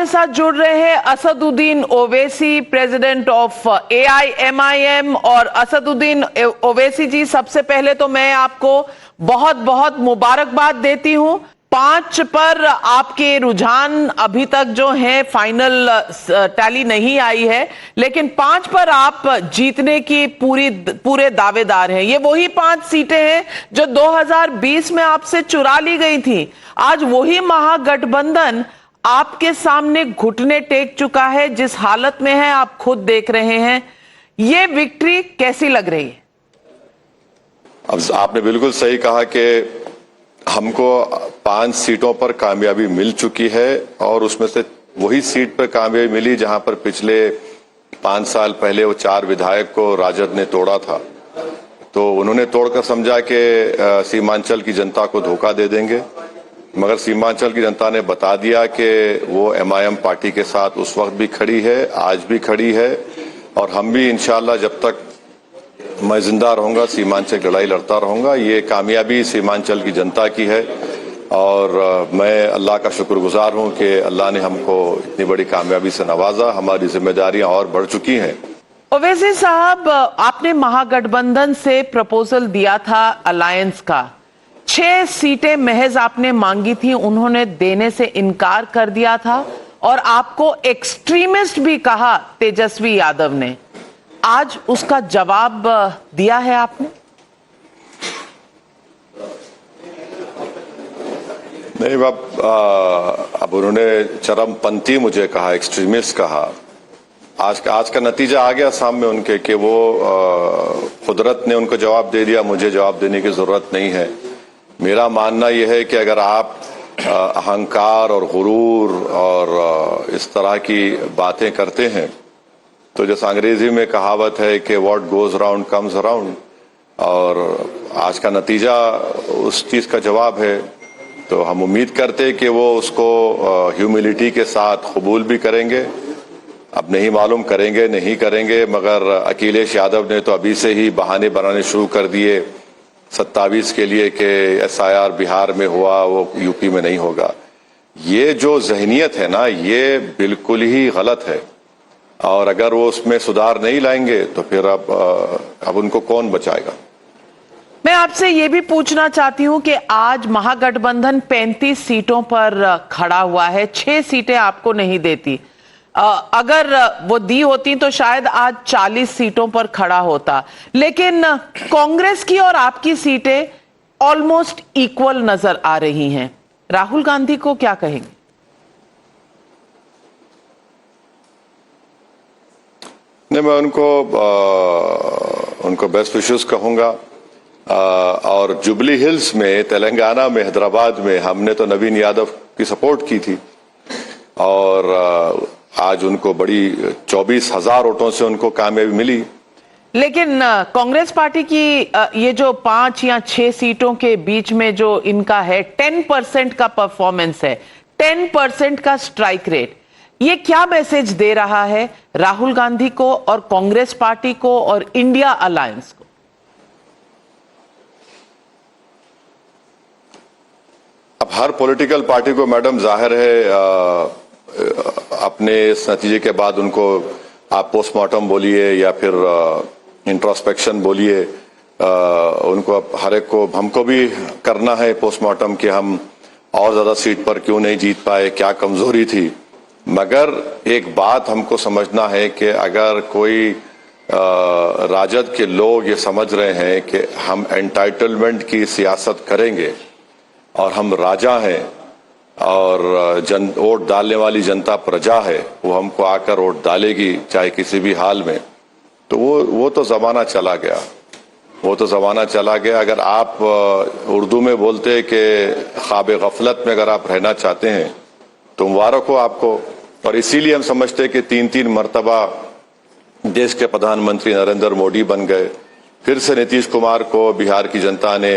हमारे साथ जुड़ रहे हैं Asaduddin Owaisi, president of AIMIM। और असदुद्दीन ओवैसी जी, सबसे पहले तो मैं आपको बहुत बहुत मुबारकबाद देती हूं। 5 पर आपके रुझान अभी तक जो है फाइनल टैली नहीं आई है, लेकिन 5 पर आप जीतने की पूरे दावेदार हैं। ये वही 5 सीटें हैं जो 2020 में आपसे चुरा ली गई थी। आज वही महागठबंधन आपके सामने घुटने टेक चुका है। जिस हालत में है आप खुद देख रहे हैं। ये विक्ट्री कैसी लग रही है? अब आपने बिल्कुल सही कहा कि हमको 5 सीटों पर कामयाबी मिल चुकी है और उसमें से वही सीट पर कामयाबी मिली जहां पर पिछले 5 साल पहले वो 4 विधायक को राजद ने तोड़ा था। तो उन्होंने तोड़कर समझा कि सीमांचल की जनता को धोखा दे देंगे, मगर सीमांचल की जनता ने बता दिया कि वो MIM पार्टी के साथ उस वक्त भी खड़ी है, आज भी खड़ी है और हम भी इंशाल्लाह जब तक मैं जिंदा रहूंगा सीमांचल की लड़ाई लड़ता रहूंगा। ये कामयाबी सीमांचल की जनता की है और मैं अल्लाह का शुक्रगुजार हूं कि अल्लाह ने हमको इतनी बड़ी कामयाबी से नवाजा। हमारी जिम्मेदारियां और बढ़ चुकी हैं। ओवैसी साहब, आपने महागठबंधन से प्रपोजल दिया था अलायंस का। 6 सीटें महज आपने मांगी थी, उन्होंने देने से इनकार कर दिया था और आपको एक्सट्रीमिस्ट भी कहा तेजस्वी यादव ने। आज उसका जवाब दिया है आपने? नहीं बाप, अब उन्होंने चरमपंथी मुझे कहा, एक्सट्रीमिस्ट कहा। आज का नतीजा आ गया सामने उनके कि वो कुदरत ने उनको जवाब दे दिया, मुझे जवाब देने की जरूरत नहीं है। मेरा मानना यह है कि अगर आप अहंकार और गुरूर और इस तरह की बातें करते हैं तो जैसे अंग्रेजी में कहावत है कि what goes around comes around, और आज का नतीजा उस चीज का जवाब है। तो हम उम्मीद करते हैं कि वो उसको ह्यूमिलिटी के साथ कबूल भी करेंगे। अब नहीं मालूम करेंगे नहीं करेंगे, मगर अखिलेश यादव ने तो अभी से ही बहाने बनाने शुरू कर दिए 27 के लिए कि SIR बिहार में हुआ, वो यूपी में नहीं होगा। ये जो जहनियत है ना, ये बिल्कुल ही गलत है और अगर वो उसमें सुधार नहीं लाएंगे तो फिर अब उनको कौन बचाएगा। मैं आपसे ये भी पूछना चाहती हूं कि आज महागठबंधन 35 सीटों पर खड़ा हुआ है, 6 सीटें आपको नहीं देती। अगर वो दी होती तो शायद आज 40 सीटों पर खड़ा होता, लेकिन कांग्रेस की और आपकी सीटें ऑलमोस्ट इक्वल नजर आ रही हैं। राहुल गांधी को क्या कहेंगे? नहीं, मैं उनको बेस्ट विशेस कहूंगा। और जुबली हिल्स में, तेलंगाना में, हैदराबाद में हमने तो नवीन यादव की सपोर्ट की थी और आज उनको बड़ी 24,000 वोटों से उनको कामयाबी मिली। लेकिन कांग्रेस पार्टी की ये जो 5 या 6 सीटों के बीच में जो इनका है 10% का परफॉर्मेंस है, 10% का स्ट्राइक रेट, ये क्या मैसेज दे रहा है राहुल गांधी को और कांग्रेस पार्टी को और इंडिया अलायंस को? अब हर पॉलिटिकल पार्टी को मैडम जाहिर है अपने इस नतीजे के बाद उनको आप पोस्टमार्टम बोलिए या फिर इंट्रोस्पेक्शन बोलिए, उनको हर एक को, हमको भी करना है पोस्टमार्टम कि हम और ज्यादा सीट पर क्यों नहीं जीत पाए, क्या कमजोरी थी। मगर एक बात हमको समझना है कि अगर कोई राजद के लोग ये समझ रहे हैं कि हम एंटाइटलमेंट की सियासत करेंगे और हम राजा हैं और वोट डालने वाली जनता प्रजा है, वो हमको आकर वोट डालेगी चाहे किसी भी हाल में, तो वो तो जमाना चला गया, वो तो जमाना चला गया। अगर आप उर्दू में बोलते कि ख्वाब गफलत में अगर आप रहना चाहते हैं तो मुबारक हो आपको। और इसीलिए हम समझते हैं कि 3-3 मरतबा देश के प्रधानमंत्री नरेंद्र मोदी बन गए, फिर से नीतीश कुमार को बिहार की जनता ने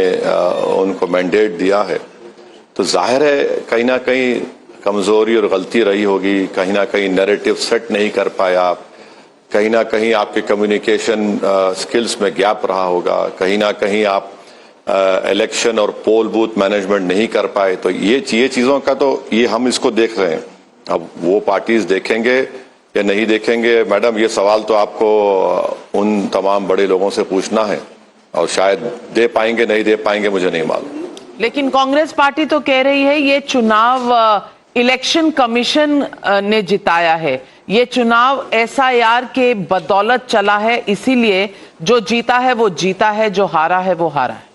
उनको मैंडेट दिया है। तो जाहिर है कहीं ना कहीं कमजोरी और गलती रही होगी, कहीं ना कहीं नैरेटिव सेट नहीं कर पाए आप, कहीं ना कहीं आपके कम्युनिकेशन स्किल्स में गैप रहा होगा, कहीं ना कहीं आप इलेक्शन और पोल बूथ मैनेजमेंट नहीं कर पाए। तो ये चीजों का तो ये हम इसको देख रहे हैं। अब वो पार्टीज देखेंगे या नहीं देखेंगे, मैडम ये सवाल तो आपको उन तमाम बड़े लोगों से पूछना है, और शायद दे पाएंगे नहीं दे पाएंगे मुझे नहीं मालूम। लेकिन कांग्रेस पार्टी तो कह रही है ये चुनाव इलेक्शन कमीशन ने जिताया है, ये चुनाव एसआईआर के बदौलत चला है, इसीलिए जो जीता है वो जीता है, जो हारा है वो हारा है।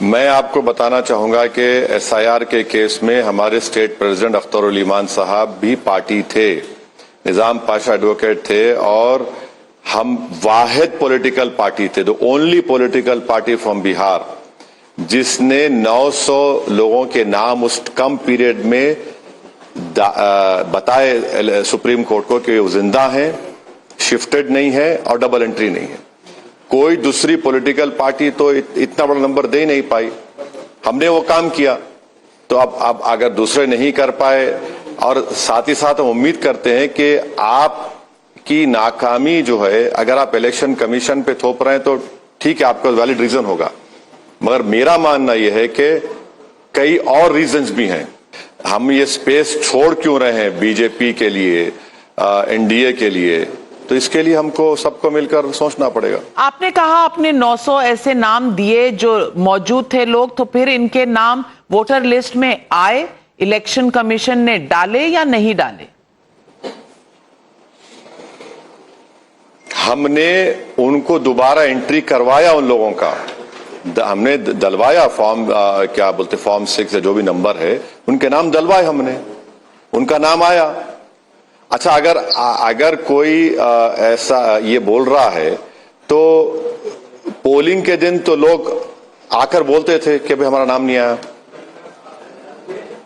मैं आपको बताना चाहूंगा कि एसआईआर के केस में हमारे स्टेट प्रेसिडेंट अख्तरुल ईमान साहब भी पार्टी थे, निजाम पाशा एडवोकेट थे, और हम वाहिद पॉलिटिकल पार्टी थे, the only political party from Bihar जिसने 900 लोगों के नाम उस कम पीरियड में बताए सुप्रीम कोर्ट को कि वो जिंदा हैं, शिफ्टेड नहीं है और डबल एंट्री नहीं है। कोई दूसरी पॉलिटिकल पार्टी तो इतना बड़ा नंबर दे नहीं पाई, हमने वो काम किया। तो अब अगर दूसरे नहीं कर पाए, और साथ ही साथ हम उम्मीद करते हैं कि आपकी नाकामी जो है, अगर आप इलेक्शन कमीशन पे थोप रहे हैं तो ठीक है, आपका वैलिड रीजन होगा, मगर मेरा मानना यह है कि कई और रीजंस भी हैं। हम ये स्पेस छोड़ क्यों रहे हैं बीजेपी के लिए, एनडीए के लिए, तो इसके लिए हमको सबको मिलकर सोचना पड़ेगा। आपने कहा आपने 900 ऐसे नाम दिए जो मौजूद थे लोग, तो फिर इनके नाम वोटर लिस्ट में आए, इलेक्शन कमीशन ने डाले या नहीं डाले? हमने उनको दोबारा एंट्री करवाया, उन लोगों का हमने दलवाया, फॉर्म क्या बोलते फॉर्म 6 या जो भी नंबर है उनके नाम दलवाए हमने, उनका नाम आया। अच्छा, अगर कोई ऐसा ये बोल रहा है तो पोलिंग के दिन तो लोग आकर बोलते थे कि भाई हमारा नाम नहीं आया,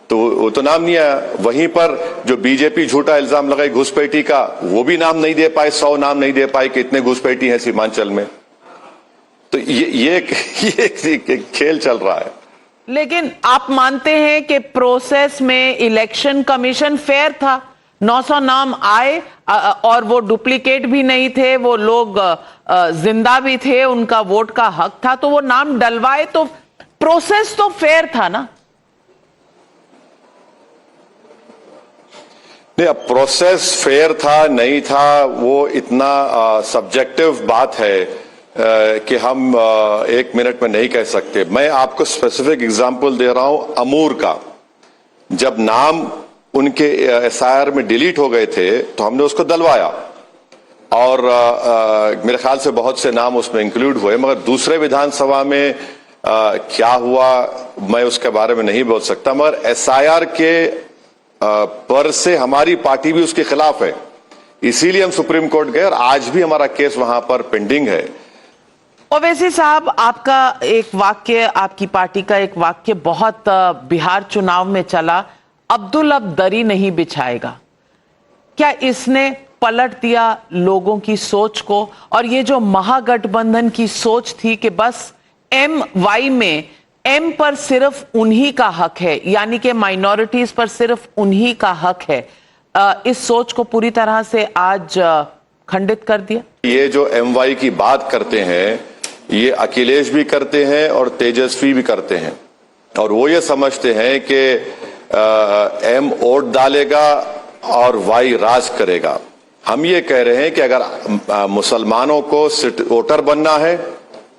तो वो तो नाम नहीं आया। वहीं पर जो बीजेपी झूठा इल्जाम लगाई घुसपैठी का, वो भी नाम नहीं दे पाए, 100 नाम नहीं दे पाए कि इतने घुसपैठी हैं सीमांचल में। तो ये खेल चल रहा है। लेकिन आप मानते हैं कि प्रोसेस में इलेक्शन कमीशन फेयर था? 900 नाम आए और वो डुप्लीकेट भी नहीं थे, वो लोग जिंदा भी थे, उनका वोट का हक था, तो वो नाम डलवाए, तो प्रोसेस तो फेयर था ना? नहीं, अब प्रोसेस फेयर था नहीं था वो इतना सब्जेक्टिव बात है कि हम 1 मिनट में नहीं कह सकते। मैं आपको स्पेसिफिक एग्जांपल दे रहा हूं अमूर का। जब नाम उनके एसआईआर में डिलीट हो गए थे तो हमने उसको दलवाया, और मेरे ख्याल से बहुत से नाम उसमें इंक्लूड हुए, मगर दूसरे विधानसभा में क्या हुआ मैं उसके बारे में नहीं बोल सकता। मगर एसआईआर के पर से हमारी पार्टी भी उसके खिलाफ है, इसीलिए हम सुप्रीम कोर्ट गए और आज भी हमारा केस वहां पर पेंडिंग है। ओवैसी साहब, आपका एक वाक्य, आपकी पार्टी का एक वाक्य बहुत बिहार चुनाव में चला, अब्दुल अब दरी नहीं बिछाएगा। क्या इसने पलट दिया लोगों की सोच को? और ये जो महागठबंधन की सोच थी कि बस MY में M पर सिर्फ उन्हीं का हक है, यानी कि माइनॉरिटीज पर सिर्फ उन्हीं का हक है, इस सोच को पूरी तरह से आज खंडित कर दिया। ये जो MY की बात करते हैं ये अखिलेश भी करते हैं और तेजस्वी भी करते हैं, और वो ये समझते हैं कि M वोट डालेगा और Y राज करेगा। हम ये कह रहे हैं कि अगर मुसलमानों को वोटर बनना है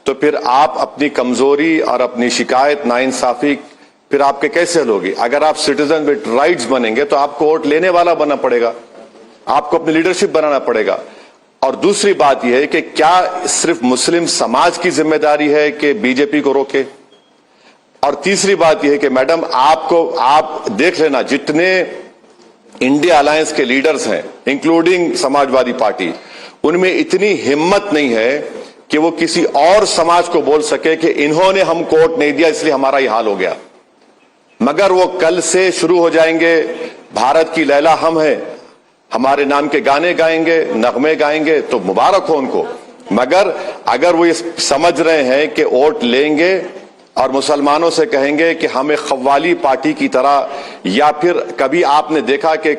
तो फिर आप अपनी कमजोरी और अपनी शिकायत, नाइंसाफी फिर आपके कैसे लोगे? अगर आप सिटीजन विद राइट्स बनेंगे तो आपको वोट लेने वाला बनना पड़ेगा, आपको अपनी लीडरशिप बनाना पड़ेगा। और दूसरी बात यह है कि क्या सिर्फ मुस्लिम समाज की जिम्मेदारी है कि बीजेपी को रोके? और तीसरी बात यह है कि मैडम आप देख लेना, जितने इंडिया अलायंस के लीडर्स हैं इंक्लूडिंग समाजवादी पार्टी, उनमें इतनी हिम्मत नहीं है कि वो किसी और समाज को बोल सके कि इन्होंने हमको वोट नहीं दिया इसलिए हमारा यह हाल हो गया। मगर वो कल से शुरू हो जाएंगे, भारत की लैला हम हैं, हमारे नाम के गाने गाएंगे, नगमे गाएंगे, तो मुबारक हो उनको। मगर अगर वो ये समझ रहे हैं कि वोट लेंगे और मुसलमानों से कहेंगे कि हमें खव्वाली पार्टी की तरह, या फिर कभी आपने देखा कि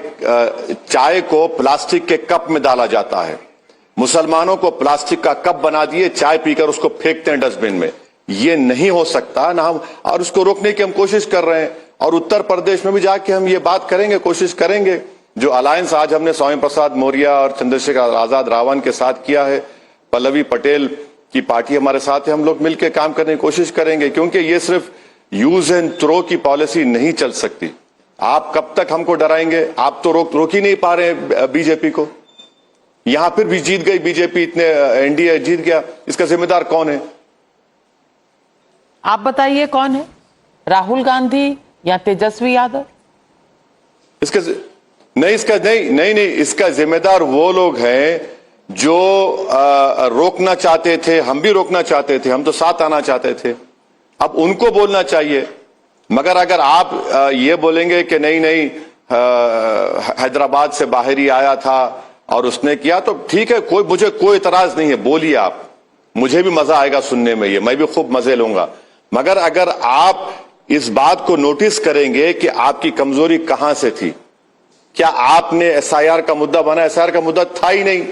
चाय को प्लास्टिक के कप में डाला जाता है, मुसलमानों को प्लास्टिक का कप बना दिए, चाय पीकर उसको फेंकते हैं डस्टबिन में, ये नहीं हो सकता ना हम, और उसको रोकने की हम कोशिश कर रहे हैं। और उत्तर प्रदेश में भी जाके हम ये बात करेंगे, कोशिश करेंगे। जो अलायंस आज हमने स्वामी प्रसाद मौर्य और चंद्रशेखर आजाद रावण के साथ किया है, पल्लवी पटेल की पार्टी हमारे साथ है, हम लोग मिलकर काम करने की कोशिश करेंगे, क्योंकि ये सिर्फ यूज एंड थ्रो की पॉलिसी नहीं चल सकती। आप कब तक हमको डराएंगे? आप तो रोक ही नहीं पा रहे बीजेपी को। यहां फिर भी जीत गई बीजेपी, इतने एनडीए जीत गया, इसका जिम्मेदार कौन है? आप बताइए कौन है, राहुल गांधी या तेजस्वी यादव? इसका नहीं, इसका जिम्मेदार वो लोग हैं जो रोकना चाहते थे, हम भी रोकना चाहते थे, हम तो साथ आना चाहते थे। अब उनको बोलना चाहिए। मगर अगर आप ये बोलेंगे कि नहीं हैदराबाद से बाहर ही आया था और उसने किया, तो ठीक है, मुझे कोई इतराज नहीं है, बोलिए आप, मुझे भी मजा आएगा सुनने में, ये मैं भी खूब मजे लूंगा। मगर अगर आप इस बात को नोटिस करेंगे कि आपकी कमजोरी कहां से थी, क्या आपने एसआईआर का मुद्दा बना? एसआईआर का मुद्दा था ही नहीं।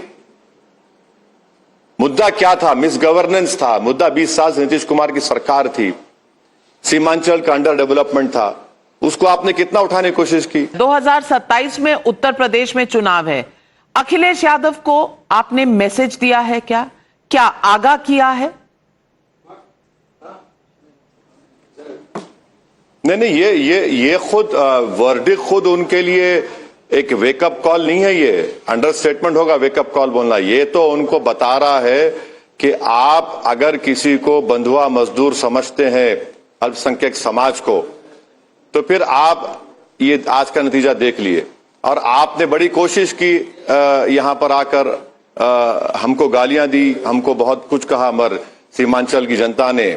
मुद्दा क्या था? मिस गवर्नेंस था। मुद्दा 20 साल से नीतीश कुमार की सरकार थी, सीमांचल का अंडर डेवलपमेंट था, उसको आपने कितना उठाने की कोशिश की? 2027 में उत्तर प्रदेश में चुनाव है, अखिलेश यादव को आपने मैसेज दिया है क्या आगाह किया है? नहीं, ये खुद वर्डिक खुद उनके लिए एक वेकअप कॉल नहीं है, ये अंडरस्टेटमेंट होगा वेकअप कॉल बोलना। ये तो उनको बता रहा है कि आप अगर किसी को बंधुआ मजदूर समझते हैं, अल्पसंख्यक समाज को, तो फिर आप ये आज का नतीजा देख लिए। और आपने बड़ी कोशिश की यहां पर आकर हमको गालियां दी, हमको बहुत कुछ कहा, मगर सीमांचल की जनता ने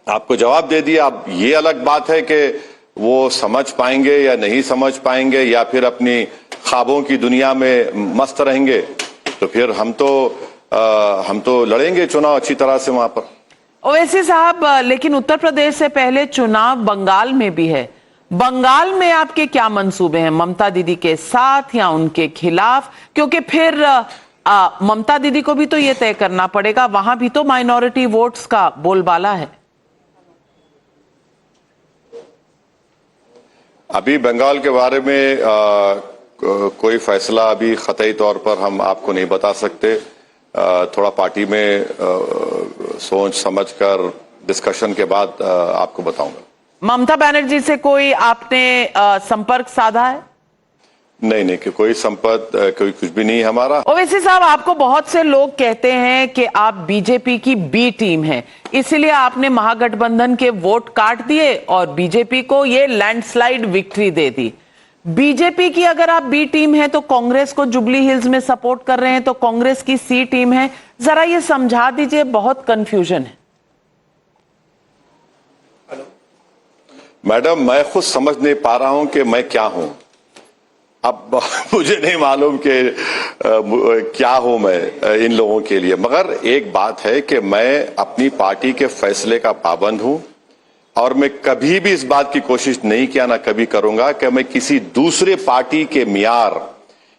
आपको जवाब दे दिया। अब ये अलग बात है कि वो समझ पाएंगे या नहीं समझ पाएंगे, या फिर अपनी ख्वाबों की दुनिया में मस्त रहेंगे। तो फिर हम तो लड़ेंगे चुनाव अच्छी तरह से वहां पर। ओवैसी साहब, लेकिन उत्तर प्रदेश से पहले चुनाव बंगाल में भी है। बंगाल में आपके क्या मंसूबे हैं, ममता दीदी के साथ या उनके खिलाफ? क्योंकि फिर ममता दीदी को भी तो ये तय करना पड़ेगा, वहां भी तो माइनॉरिटी वोट्स का बोलबाला है। अभी बंगाल के बारे में कोई फैसला अभी क़तई तौर पर हम आपको नहीं बता सकते। थोड़ा पार्टी में सोच समझकर डिस्कशन के बाद आपको बताऊंगा। ममता बनर्जी से कोई आपने संपर्क साधा है? नहीं, कि कोई संपर्क कोई कुछ भी नहीं हमारा। ओवैसी साहब, आपको बहुत से लोग कहते हैं कि आप बीजेपी की बी टीम हैं, इसलिए आपने महागठबंधन के वोट काट दिए और बीजेपी को ये लैंडस्लाइड विक्ट्री दे दी। बीजेपी की अगर आप बी टीम है तो कांग्रेस को जुबली हिल्स में सपोर्ट कर रहे हैं, तो कांग्रेस की सी टीम है, जरा ये समझा दीजिए, बहुत कंफ्यूजन है। मैडम, मैं खुद समझ नहीं पा रहा हूं कि मैं क्या हूं। अब मुझे नहीं मालूम कि क्या हूं मैं इन लोगों के लिए। मगर एक बात है कि मैं अपनी पार्टी के फैसले का पाबंद हूं, और मैं कभी भी इस बात की कोशिश नहीं किया, ना कभी करूंगा कि मैं किसी दूसरे पार्टी के मियार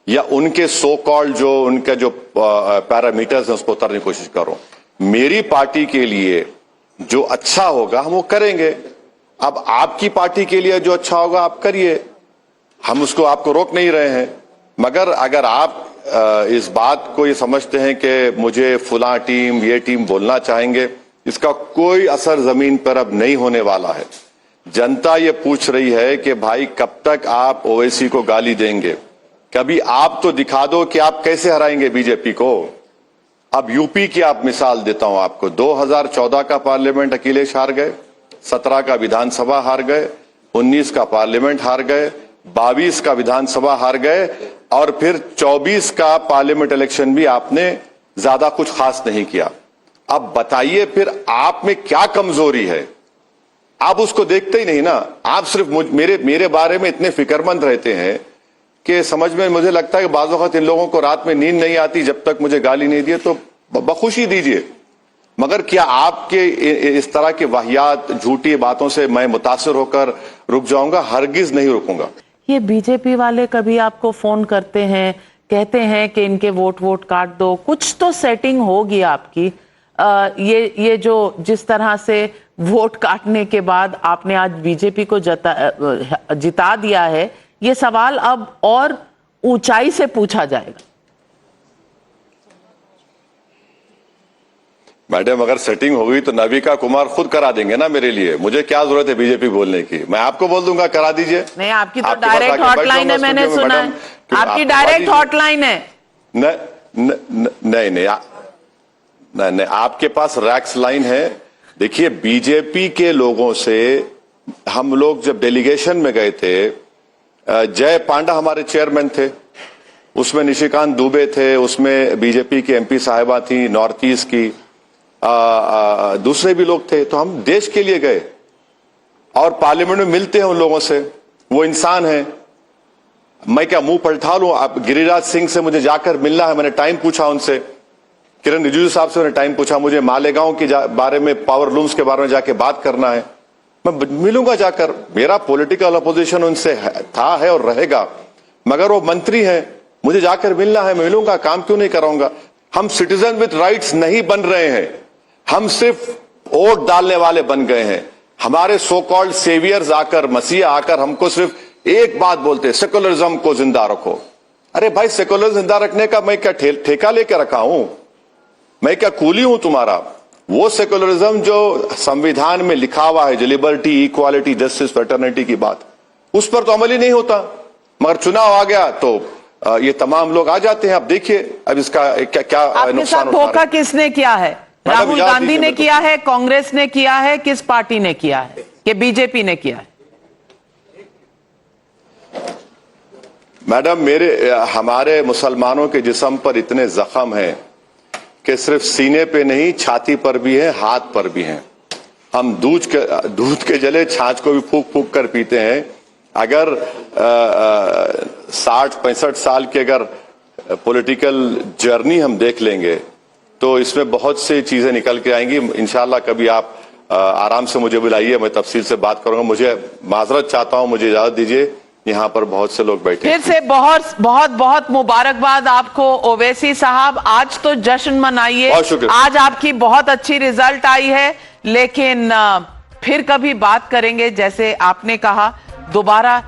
या उनके सो कॉल्ड जो उनके जो पैरामीटर्स हैं उसको उतारने की कोशिश करूं। मेरी पार्टी के लिए जो अच्छा होगा हम वो करेंगे। अब आपकी पार्टी के लिए जो अच्छा होगा आप करिए, हम उसको आपको रोक नहीं रहे हैं। मगर अगर आप इस बात को ये समझते हैं कि मुझे फुला टीम ये टीम बोलना चाहेंगे, इसका कोई असर जमीन पर अब नहीं होने वाला है। जनता ये पूछ रही है कि भाई कब तक आप ओवैसी को गाली देंगे? कभी आप तो दिखा दो कि आप कैसे हराएंगे बीजेपी को। अब यूपी की आप मिसाल देता हूं आपको। 2014 का पार्लियामेंट अखिलेश हार गए, 17 का विधानसभा हार गए, 19 का पार्लियामेंट हार गए, 22 का विधानसभा हार गए, और फिर 24 का पार्लियामेंट इलेक्शन भी आपने ज्यादा कुछ खास नहीं किया। अब बताइए फिर आप में क्या कमजोरी है? आप उसको देखते ही नहीं ना। आप सिर्फ मेरे बारे में इतने फिक्रमंद रहते हैं कि समझ में मुझे लगता है कि बाज़ वक़्त इन लोगों को रात में नींद नहीं आती जब तक मुझे गाली नहीं दिए, तो बखुशी दीजिए। मगर क्या आपके इस तरह की वाहियात झूठी बातों से मैं मुतासिर होकर रुक जाऊंगा? हरगिज नहीं रुकूंगा। ये बीजेपी वाले कभी आपको फोन करते हैं, कहते हैं कि इनके वोट काट दो, कुछ तो सेटिंग होगी आपकी, ये जो जिस तरह से वोट काटने के बाद आपने आज बीजेपी को जिता दिया है, ये सवाल अब और ऊंचाई से पूछा जाएगा। मैडम, अगर सेटिंग होगी तो नविका कुमार खुद करा देंगे ना मेरे लिए। मुझे क्या जरूरत है बीजेपी बोलने की? मैं आपको बोल दूंगा करा दीजिए। नहीं, आपकी तो डायरेक्ट हॉटलाइन है, मैंने सुना है आपकी डायरेक्ट हॉटलाइन है। नहीं, आपके पास रैक्स लाइन है। देखिए, बीजेपी के लोगों से हम लोग जब डेलीगेशन में गए थे, जय पांडा हमारे चेयरमैन थे, उसमें निशिकांत दुबे थे, उसमें बीजेपी की एमपी साहिबा थी नॉर्थ ईस्ट की, दूसरे भी लोग थे। तो हम देश के लिए गए और पार्लियामेंट में मिलते हैं उन लोगों से। वो इंसान है, मैं क्या मुंह पलटा लूं? आप गिरिराज सिंह से मुझे जाकर मिलना है, मैंने टाइम पूछा उनसे। किरण रिजिजू साहब से मैंने टाइम पूछा, मुझे मालेगांव के बारे में, पावर लूम्स के बारे में जाके बात करना है। मैं मिलूंगा जाकर। मेरा पॉलिटिकल अपोजिशन उनसे था, है और रहेगा, मगर वो मंत्री हैं, मुझे जाकर मिलना है, मैं मिलूंगा। काम क्यों नहीं कराऊंगा? हम सिटीजन विद राइट्स नहीं बन रहे हैं, हम सिर्फ वोट डालने वाले बन गए हैं। हमारे सो कॉल्ड सेवियर्स आकर, मसीहा आकर हमको सिर्फ एक बात बोलते, सेकुलरिज्म को जिंदा रखो। अरे भाई, सेकुलरिज्म जिंदा रखने का मैं क्या ठेका लेके रखा हूं? मैं क्या कूली हूं तुम्हारा? वो सेकुलरिज्म जो संविधान में लिखा हुआ है, जो लिबर्टी, इक्वालिटी, जस्टिस, फ्रेटर्निटी की बात, उस पर तो अमल ही नहीं होता। मगर चुनाव आ गया तो ये तमाम लोग आ जाते हैं। अब देखिए, अब इसका क्या आपके साथ धोखा किसने किया है? राहुल गांधी ने किया है, कांग्रेस ने किया है, किस पार्टी ने किया है, कि बीजेपी ने किया है? मैडम, हमारे मुसलमानों के जिस्म पर इतने जख्म हैं कि सिर्फ सीने पे नहीं, छाती पर भी है, हाथ पर भी है। हम दूध के जले छाछ को भी फूक फूक कर पीते हैं। अगर 60-65 साल की अगर पॉलिटिकल जर्नी हम देख लेंगे तो इसमें बहुत सी चीजें निकल के आएंगी। इंशाल्लाह कभी आप आराम से मुझे बुलाइए, मैं तफसील से बात करूंगा। मुझे माजरत चाहता हूं, मुझे इजाजत दीजिए, यहाँ पर बहुत से लोग बैठे। फिर से बहुत बहुत बहुत मुबारकबाद आपको ओवैसी साहब। आज तो जश्न मनाइए, आज आपकी बहुत अच्छी रिजल्ट आई है, लेकिन फिर कभी बात करेंगे। जैसे आपने कहा, दोबारा